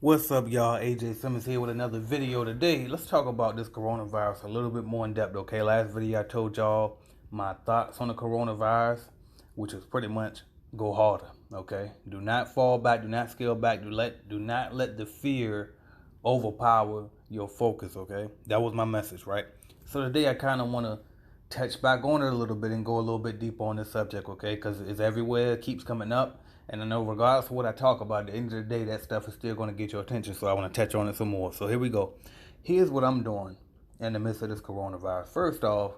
What's up, y'all? AJ Simmons here with another video today. Let's talk about this coronavirus a little bit more in depth, okay? Last video I told y'all my thoughts on the coronavirus, which is pretty much go harder, okay? Do not fall back, do not scale back, do not let the fear overpower your focus, okay? That was my message, right? So today I kind of want to touch back on it a little bit and go a little bit deeper on this subject, okay? Because it's everywhere, it keeps coming up. And I know regardless of what I talk about, at the end of the day, that stuff is still going to get your attention. So I want to touch on it some more. So here we go. Here's what I'm doing in the midst of this coronavirus. First off,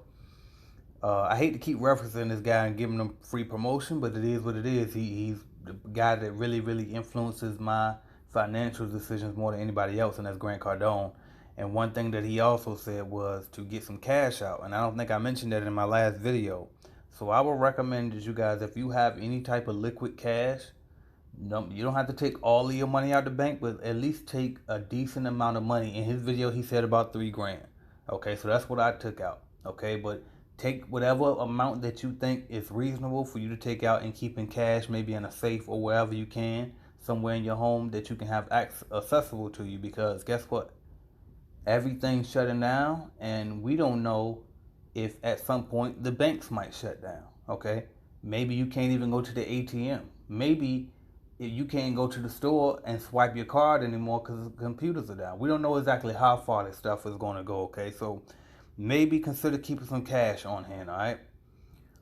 I hate to keep referencing this guy and giving him free promotion, but it is what it is. He's the guy that really influences my financial decisions more than anybody else, and that's Grant Cardone. And one thing that he also said was to get some cash out. And I don't think I mentioned that in my last video. So I would recommend that you guys, if you have any type of liquid cash, you don't have to take all of your money out of the bank, but at least take a decent amount of money. In his video, he said about $3,000. Okay, so that's what I took out. Okay, but take whatever amount that you think is reasonable for you to take out and keep in cash, maybe in a safe or wherever you can, somewhere in your home that you can have accessible to you. Because guess what? Everything's shutting down, and we don't know if at some point the banks might shut down, okay? Maybe you can't even go to the ATM. Maybe you can't go to the store and swipe your card anymore because the computers are down. We don't know exactly how far this stuff is going to go, okay? So maybe consider keeping some cash on hand, all right?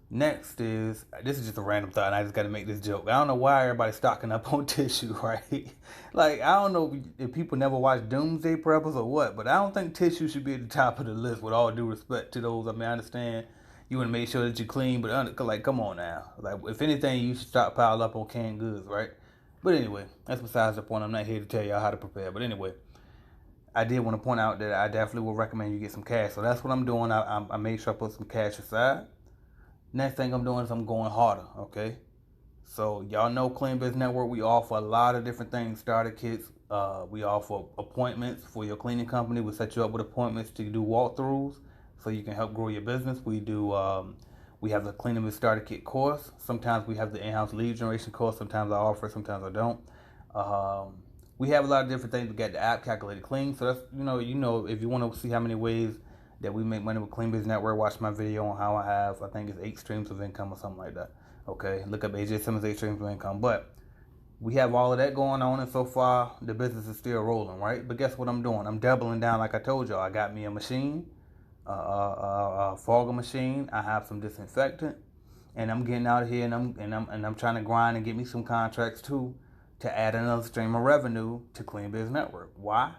Next is, this is just a random thought, and I just got to make this joke. I don't know why everybody's stocking up on tissue, right? Like, I don't know if people never watch Doomsday Preppers or what, but I don't think tissue should be at the top of the list, with all due respect to those. I mean, I understand you want to make sure that you're clean, but like, come on now. Like, if anything, you should stockpile up on canned goods, right? But anyway, that's besides the point. I'm not here to tell y'all how to prepare. But anyway, I did want to point out that I definitely would recommend you get some cash. So that's what I'm doing. I made sure I put some cash aside. Next thing I'm doing is I'm going harder, okay? So y'all know Clean Biz Network, we offer a lot of different things, starter kits. We offer appointments for your cleaning company. We set you up with appointments to do walkthroughs so you can help grow your business. We have the Cleaning Biz Starter Kit course. Sometimes we have the in-house lead generation course. Sometimes I offer it, sometimes I don't. We have a lot of different things. We got the app Calculated Clean. So that's, if you want to see how many ways that we make money with Clean Biz Network, watch my video on how I think it's 8 streams of income or something like that. Okay, look up AJ Simmons 8 streams of income. But we have all of that going on, and so far the business is still rolling, right? But guess what I'm doing? I'm doubling down, like I told y'all. I got me a machine, a fogger machine. I have some disinfectant, and I'm getting out of here, and I'm trying to grind and get me some contracts too, to add another stream of revenue to Clean Biz Network. Why?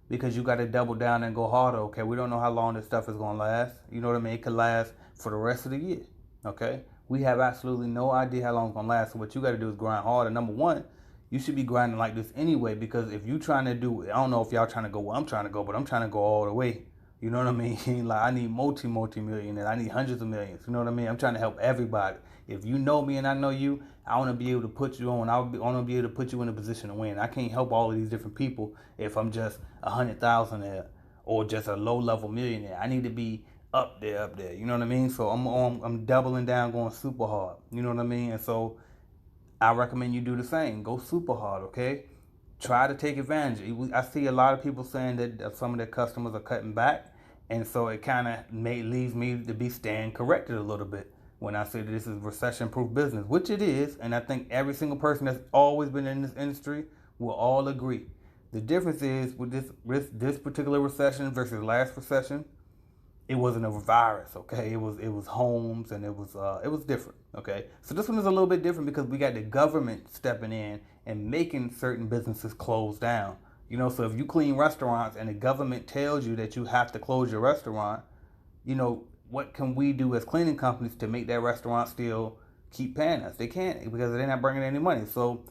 Because you got to double down and go harder, okay? We don't know how long this stuff is going to last. You know what I mean? It could last for the rest of the year, okay? We have absolutely no idea how long it's going to last. So what you got to do is grind harder. Number one, you should be grinding like this anyway, because if you trying to do, I don't know if y'all trying to go where I'm trying to go, but I'm trying to go all the way. You know what I mean? Like, I need multi-millionaires. I need hundreds of millions. You know what I mean? I'm trying to help everybody. If you know me and I know you, I want to be able to put you on. I want to be able to put you in a position to win. I can't help all of these different people if I'm just 100,000 there or just a low-level millionaire. I need to be up there. You know what I mean? So I'm doubling down, going super hard. You know what I mean? And so I recommend you do the same. Go super hard, okay? Try to take advantage. I see a lot of people saying that some of their customers are cutting back, and so it kind of leaves me to be stand corrected a little bit when I say that this is recession-proof business, which it is, and I think every single person that's always been in this industry will all agree. The difference is with this particular recession versus last recession, it wasn't a virus, okay? It was homes, and it was different, okay? So this one is a little bit different because we got the government stepping in and making certain businesses close down. You know, so if you clean restaurants and the government tells you that you have to close your restaurant, you know, what can we do as cleaning companies to make that restaurant still keep paying us? They can't, because they're not bringing any money. So,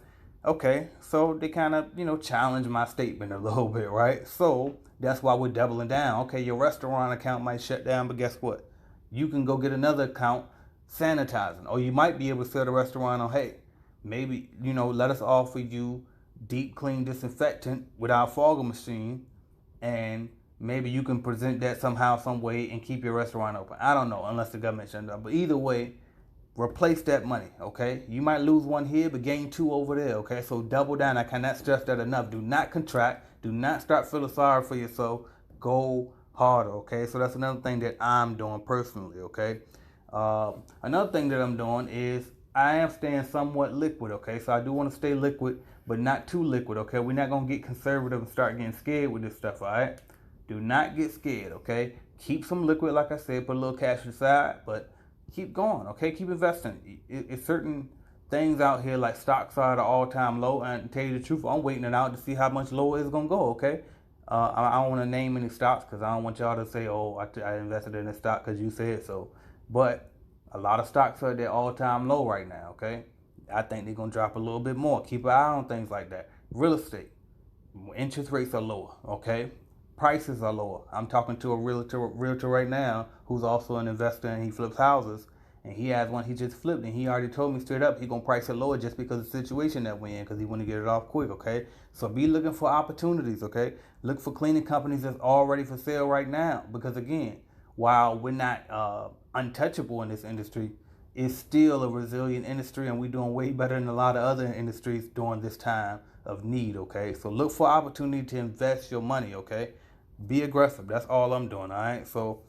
okay, so they kind of, challenge my statement a little bit, right? So that's why we're doubling down. Okay, your restaurant account might shut down, but guess what? You can go get another account sanitizing, or you might be able to sell the restaurant on, hey, maybe, let us offer you deep clean disinfectant with our fogger machine, and maybe you can present that somehow, some way, and keep your restaurant open. I don't know, unless the government shuts down. But either way, replace that money, okay? You might lose one here, but gain two over there, okay? So double down. I cannot stress that enough. Do not contract. Do not start feeling sorry for yourself. Go harder, okay? So that's another thing that I'm doing personally, okay? Another thing that I'm doing is I am staying somewhat liquid, okay? So I do want to stay liquid, but not too liquid, okay? We're not going to get conservative and start getting scared with this stuff, all right? Do not get scared, okay? Keep some liquid, like I said, put a little cash aside, but keep going, okay? Keep investing. It's certain things out here like stocks are at an all-time low, and to tell you the truth, I'm waiting it out to see how much lower it's gonna go, okay? I don't want to name any stocks because I don't want y'all to say, oh, I invested in this stock because you said so. But a lot of stocks are at their all-time low right now, okay? I think they're gonna drop a little bit more. Keep an eye on things like that. Real estate, interest rates are lower, okay? Prices are lower. I'm talking to a realtor right now who's also an investor and he flips houses. And he has one he just flipped and he already told me straight up he gonna price it lower just because of the situation that we're in because he want to get it off quick, okay? So be looking for opportunities, okay? Look for cleaning companies that's already for sale right now because again, while we're not untouchable in this industry, it's still a resilient industry and we're doing way better than a lot of other industries during this time of need, okay? So look for opportunity to invest your money, okay? Be aggressive. That's all I'm doing, all right? So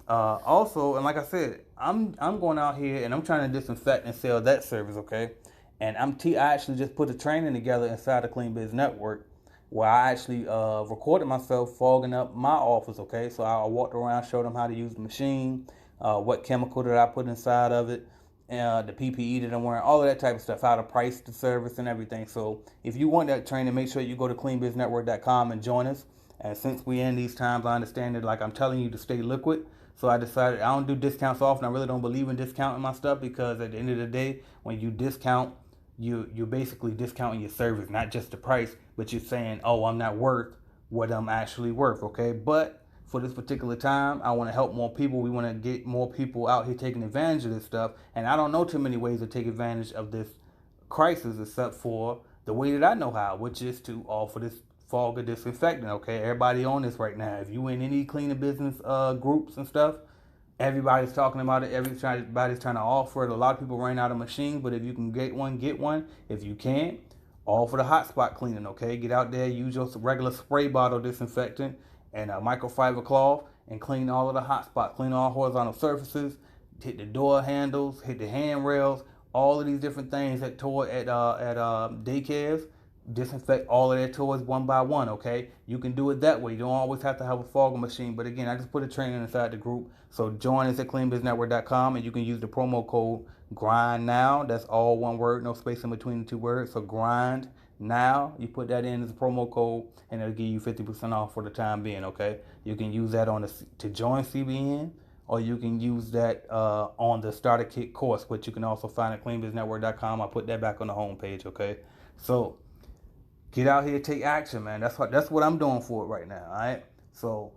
also, and like I said, I'm going out here and I'm trying to disinfect and sell that service, okay? And I actually just put a training together inside the Clean Biz Network where I actually recorded myself fogging up my office, okay? So I walked around, showed them how to use the machine, what chemical that I put inside of it, the PPE that I'm wearing, all of that type of stuff, how to price the service and everything. So if you want that training, make sure you go to cleanbiznetwork.com and join us. And since we're in these times, I understand that like I'm telling you to stay liquid. So I decided I don't do discounts often. I really don't believe in discounting my stuff because at the end of the day, when you discount, you're basically discounting your service, not just the price, but you're saying, oh, I'm not worth what I'm actually worth, okay? But for this particular time, I want to help more people. We want to get more people out here taking advantage of this stuff. And I don't know too many ways to take advantage of this crisis except for the way that I know how, which is to offer this fog of disinfectant, okay? Everybody on this right now. If you in any cleaning business groups and stuff, everybody's talking about it. Everybody's trying to offer it. A lot of people ran out of machines, but if you can get one, get one. If you can't, offer the hotspot cleaning, okay? Get out there, use your regular spray bottle disinfectant and a microfiber cloth and clean all of the hotspot. Clean all horizontal surfaces, hit the door handles, hit the handrails, all of these different things at daycares. Disinfect all of their toys one by one, okay? You can do it that way. You don't always have to have a fogging machine. But again, I just put a training inside the group. So join us at cleanbiznetwork.com and you can use the promo code GRIND NOW. That's all one word, no space in between the two words. So GRIND NOW. You put that in as a promo code and it'll give you 50% off for the time being, okay? You can use that to join CBN or you can use that on the starter kit course, which you can also find at cleanbiznetwork.com. I'll put that back on the homepage, okay? So get out here, take action, man. That's what I'm doing for it right now, all right? So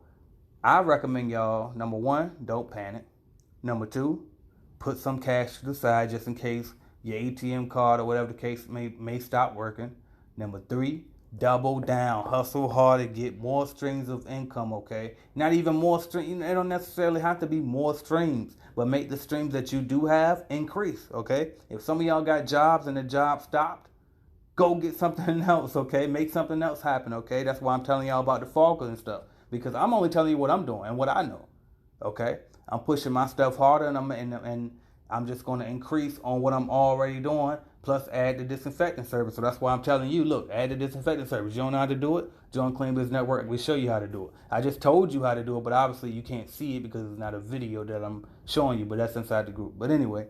I recommend y'all, number one, don't panic. Number two, put some cash to the side just in case your ATM card or whatever the case may stop working. Number three, double down. Hustle hard to get more streams of income, okay? Not even more streams. It don't necessarily have to be more streams, but make the streams that you do have increase, okay? If some of y'all got jobs and the job stopped, go get something else, okay? Make something else happen, okay? That's why I'm telling y'all about the foggers and stuff. Because I'm only telling you what I'm doing and what I know, okay? I'm pushing my stuff harder and I'm just going to increase on what I'm already doing, plus add the disinfectant service. So that's why I'm telling you, look, add the disinfectant service. You don't know how to do it? Join Clean Biz Network. We show you how to do it. I just told you how to do it, but obviously you can't see it because it's not a video that I'm showing you, but that's inside the group. But anyway,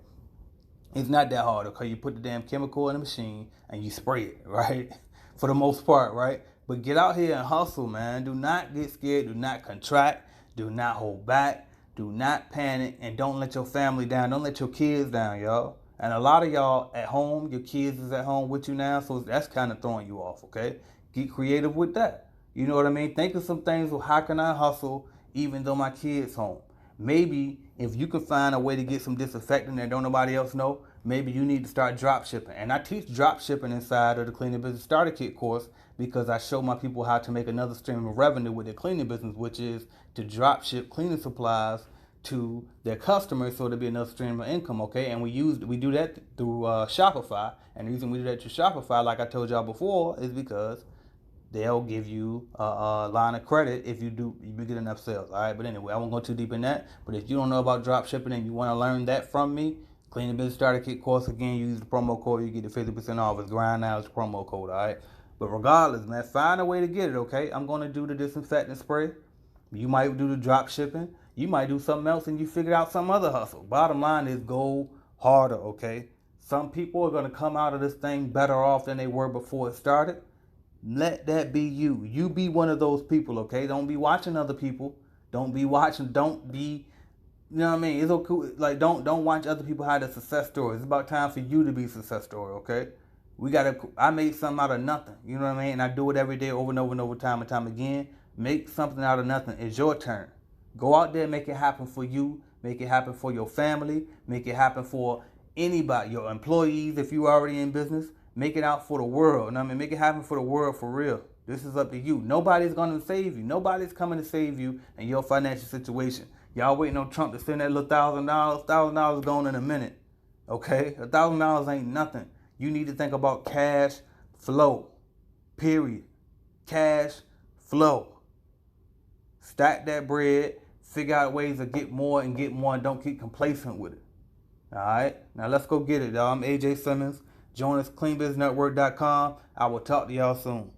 it's not that hard, okay? You put the damn chemical in the machine and you spray it, right? For the most part, right? But get out here and hustle, man. Do not get scared. Do not contract. Do not hold back. Do not panic. And don't let your family down. Don't let your kids down, y'all. And a lot of y'all at home, your kids is at home with you now, so that's kind of throwing you off, okay? Get creative with that. You know what I mean? Think of some things, well, how can I hustle even though my kid's home? Maybe if you can find a way to get some disinfectant that don't nobody else know, maybe you need to start drop shipping. And I teach drop shipping inside of the Cleaning Business Starter Kit course because I show my people how to make another stream of revenue with their cleaning business, which is to drop ship cleaning supplies to their customers, so there'll be another stream of income, okay? And we do that through Shopify. And the reason we do that through Shopify, like I told y'all before, is because they'll give you a line of credit if you get enough sales. All right, but anyway, I won't go too deep in that. But if you don't know about drop shipping and you want to learn that from me, Clean the Business Starter Kit course, again, use the promo code, you get the 50% off. It's Grind Now, it's the promo code, all right? But regardless, man, find a way to get it, okay? I'm going to do the disinfectant spray. You might do the drop shipping. You might do something else and you figure out some other hustle. Bottom line is go harder, okay? Some people are going to come out of this thing better off than they were before it started. Let that be you. You be one of those people, okay? Don't be watching other people. Don't be, you know what I mean? It's okay. Like, don't watch other people have a success story. It's about time for you to be a success story, okay? I made something out of nothing. You know what I mean? And I do it every day over and over and over, time and time again. Make something out of nothing. It's your turn. Go out there and make it happen for you. Make it happen for your family. Make it happen for anybody, your employees, if you're already in business. Make it out for the world. You know what I mean? Make it happen for the world for real. This is up to you. Nobody's going to save you. Nobody's coming to save you in your financial situation. Y'all waiting on Trump to send that little $1,000. $1,000 gone in a minute. Okay? $1,000 ain't nothing. You need to think about cash flow. Period. Cash flow. Stack that bread. Figure out ways to get more and don't keep complacent with it. All right? Now let's go get it, y'all. I'm AJ Simmons. Join us, cleanbusinessnetwork.com. I will talk to y'all soon.